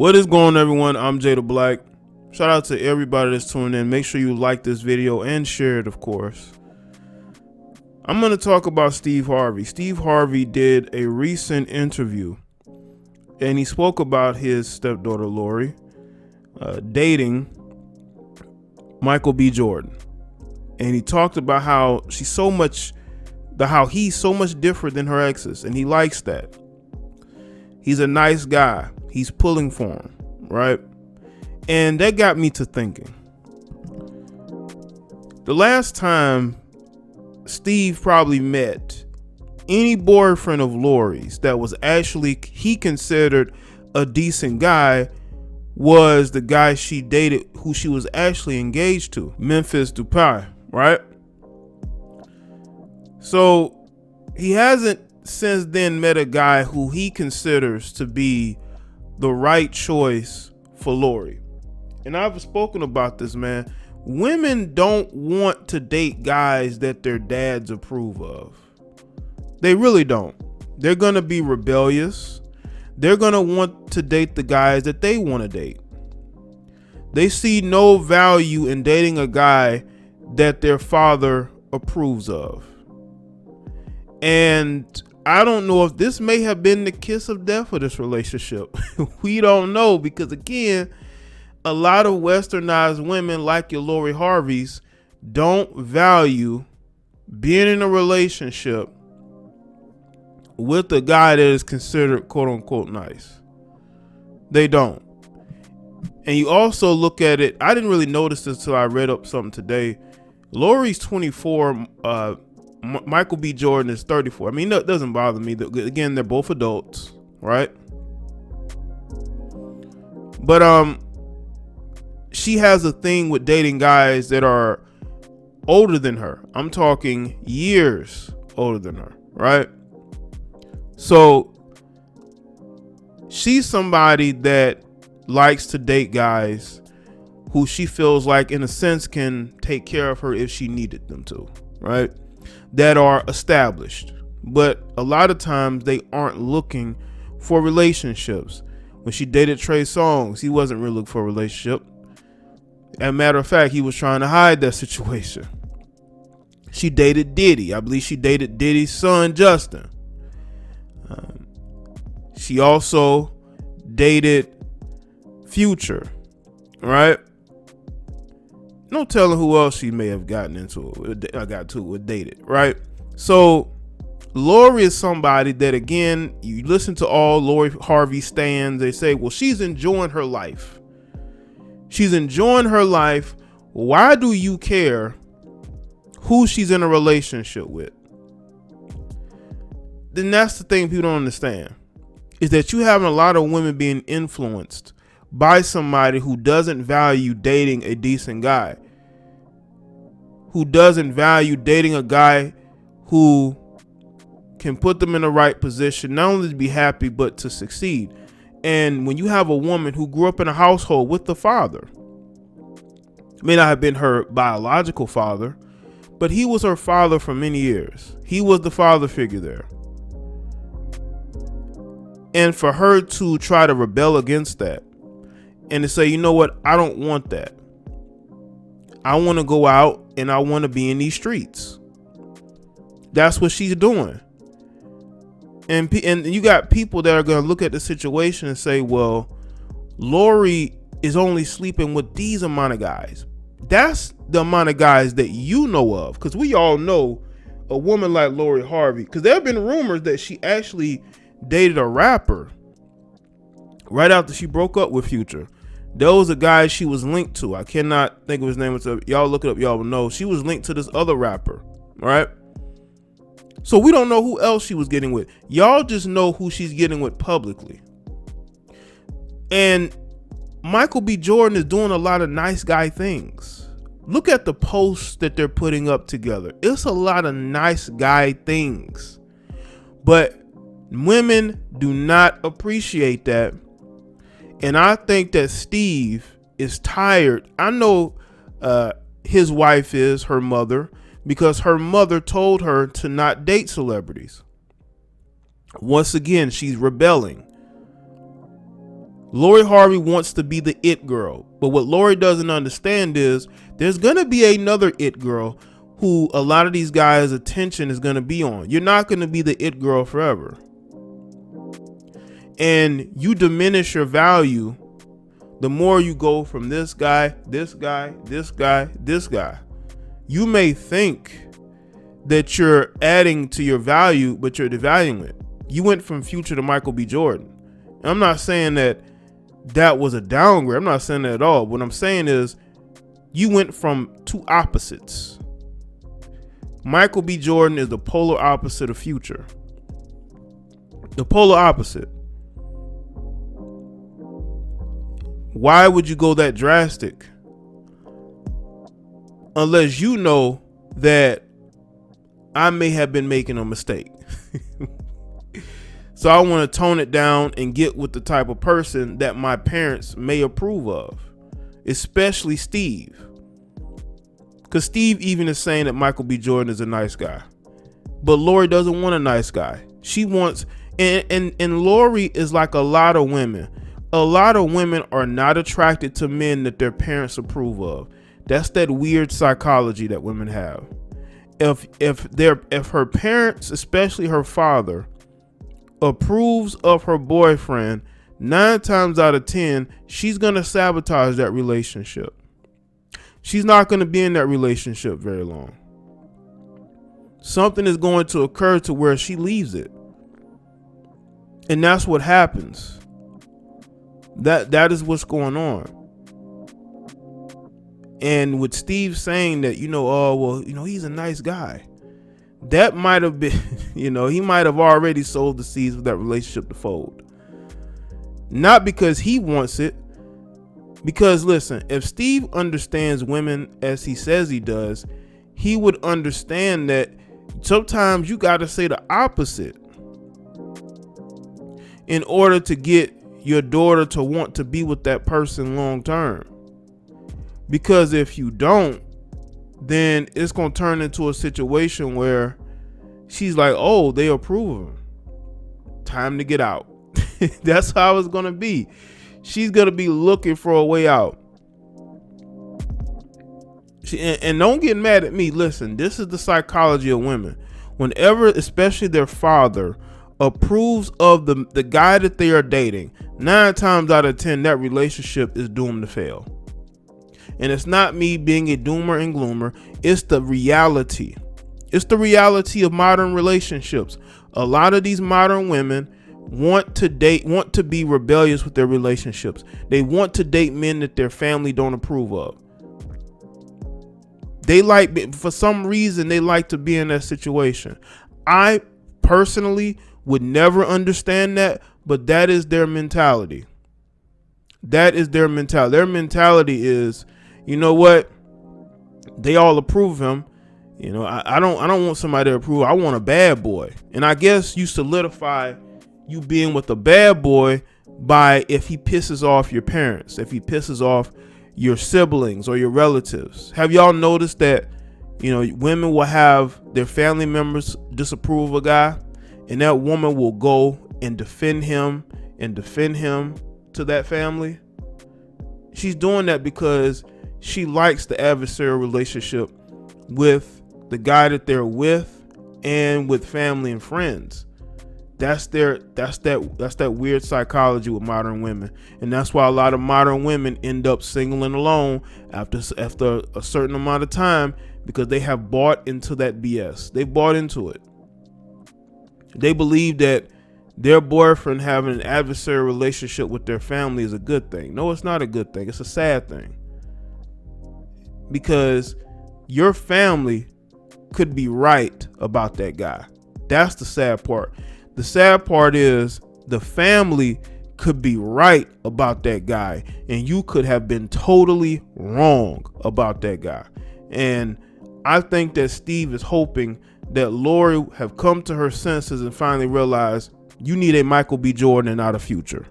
What is going on, everyone? I'm Jaye the Black. Shout out to everybody that's tuning in. Make sure you like this video and share it, of course. I'm going to talk about Steve Harvey. Steve Harvey did a recent interview and he spoke about his stepdaughter Lori dating Michael B.Jordan. And he talked about how he's so much different than her exes, and he likes that. He's a nice guy. He's pulling for him, right? And that got me to thinking. The last time Steve probably met any boyfriend of Lori's that was actually he considered a decent guy was the guy she dated, who she was actually engaged to, Memphis Dupri, right? So he hasn't since then met a guy who he considers to be the right choice for Lori. And I've spoken about this, man. Women don't want to date guys that their dads approve of. They really don't. They're going to be rebellious. They're going to want to date the guys that they want to date. They see no value in dating a guy that their father approves of. And I don't know if this may have been the kiss of death for this relationship. We don't know, because again, a lot of westernized women like your Lori Harveys don't value being in a relationship with a guy that is considered quote unquote nice. They don't. And you also look at it, I didn't really notice this until I read up something today. Lori's 24, Michael B. Jordan is 34. I mean, that doesn't bother me. Again, they're both adults, right? But she has a thing with dating guys that are older than her. I'm talking years older than her, right? So she's somebody that likes to date guys who she feels like, in a sense, can take care of her if she needed them to, right? That are established. But a lot of times they aren't looking for relationships. When she dated Trey Songz, he wasn't really looking for a relationship. As a matter of fact, he was trying to hide that situation. She dated Diddy. I believe she dated Diddy's son, Justin. She also dated Future, right? No telling who else she may have gotten into it, dated, right? So Lori is somebody that, again, you listen to all Lori Harvey stands, they say, well, she's enjoying her life. She's enjoying her life. Why do you care who she's in a relationship with? Then that's the thing people don't understand, is that you having a lot of women being influenced by somebody who doesn't value dating a decent guy, who doesn't value dating a guy who can put them in the right position, not only to be happy, but to succeed. And when you have a woman who grew up in a household with the father, may not have been her biological father, but he was her father for many years. He was the father figure there. And for her to try to rebel against that and to say, you know what, I don't want that. I want to go out and I want to be in these streets. That's what she's doing. And you got people that are going to look at the situation and say, well, Lori is only sleeping with these amount of guys. That's the amount of guys that you know of. Because we all know a woman like Lori Harvey, because there have been rumors that she actually dated a rapper right after she broke up with Future. There was a guy she was linked to. I cannot think of his name. Y'all look it up. Y'all will know. She was linked to this other rapper, right? So we don't know who else she was getting with. Y'all just know who she's getting with publicly. And Michael B. Jordan is doing a lot of nice guy things. Look at the posts that they're putting up together. It's a lot of nice guy things. But women do not appreciate that. And I think that Steve is tired. I know his wife is her mother, because her mother told her to not date celebrities. Once again, she's rebelling. Lori Harvey wants to be the it girl, but what Lori doesn't understand is there's gonna be another it girl who a lot of these guys' attention is gonna be on. You're not gonna be the it girl forever. And you diminish your value the more you go from this guy, this guy, this guy, this guy. You may think that you're adding to your value, but you're devaluing it. You went from Future to Michael B. Jordan. And I'm not saying that was a downgrade. I'm not saying that at all. What I'm saying is you went from two opposites. Michael B. Jordan is the polar opposite of Future. The polar opposite. Why would you go that drastic? Unless you know that I may have been making a mistake. So I want to tone it down and get with the type of person that my parents may approve of, especially Steve. Because Steve even is saying that Michael B. Jordan is a nice guy. But Lori doesn't want a nice guy. She wants, and Lori is like a lot of women. A lot of women are not attracted to men that their parents approve of. That's that weird psychology that women have. If her parents, especially her father, approves of her boyfriend, 9 times out of 10, she's gonna sabotage that relationship. She's not gonna be in that relationship very long. Something is going to occur to where she leaves it. And that's what happens. That is what's going on. And with Steve saying that, oh, well, he's a nice guy. That might have been, he might have already sold the seeds for that relationship to fold. Not because he wants it. Because listen, if Steve understands women as he says he does, he would understand that sometimes you got to say the opposite in order to get your daughter to want to be with that person long term. Because if you don't, then it's going to turn into a situation where she's like, oh, they approve of him. Time to get out. That's how it's going to be. She's going to be looking for a way out. And don't get mad at me. Listen, this is the psychology of women. Whenever, especially their father, approves of the guy that they are dating, 9 times out of 10, that relationship is doomed to fail. And it's not me being a doomer and gloomer. It's the reality. It's the reality of modern relationships. A lot of these modern women want to be rebellious with their relationships. They want to date men that their family don't approve of. For some reason, they like to be in that situation. I personally would never understand that, but that is their mentality. That is their mentality. Their mentality is, you know what? They all approve of him. I don't want somebody to approve. I want a bad boy. And I guess you solidify you being with a bad boy by if he pisses off your parents, if he pisses off your siblings or your relatives. Have y'all noticed that, women will have their family members disapprove of a guy, and that woman will go and defend him to that family? She's doing that because she likes the adversarial relationship with the guy that they're with and with family and friends. That's that weird psychology with modern women. And that's why a lot of modern women end up single and alone after a certain amount of time, because they have bought into that BS. They bought into it. They believe that their boyfriend having an adversarial relationship with their family is a good thing. No, it's not a good thing. It's a sad thing. Because your family could be right about that guy. That's the sad part. The sad part is the family could be right about that guy, and you could have been totally wrong about that guy. And I think that Steve is hoping that Lori have come to her senses and finally realized you need a Michael B. Jordan and not a Future.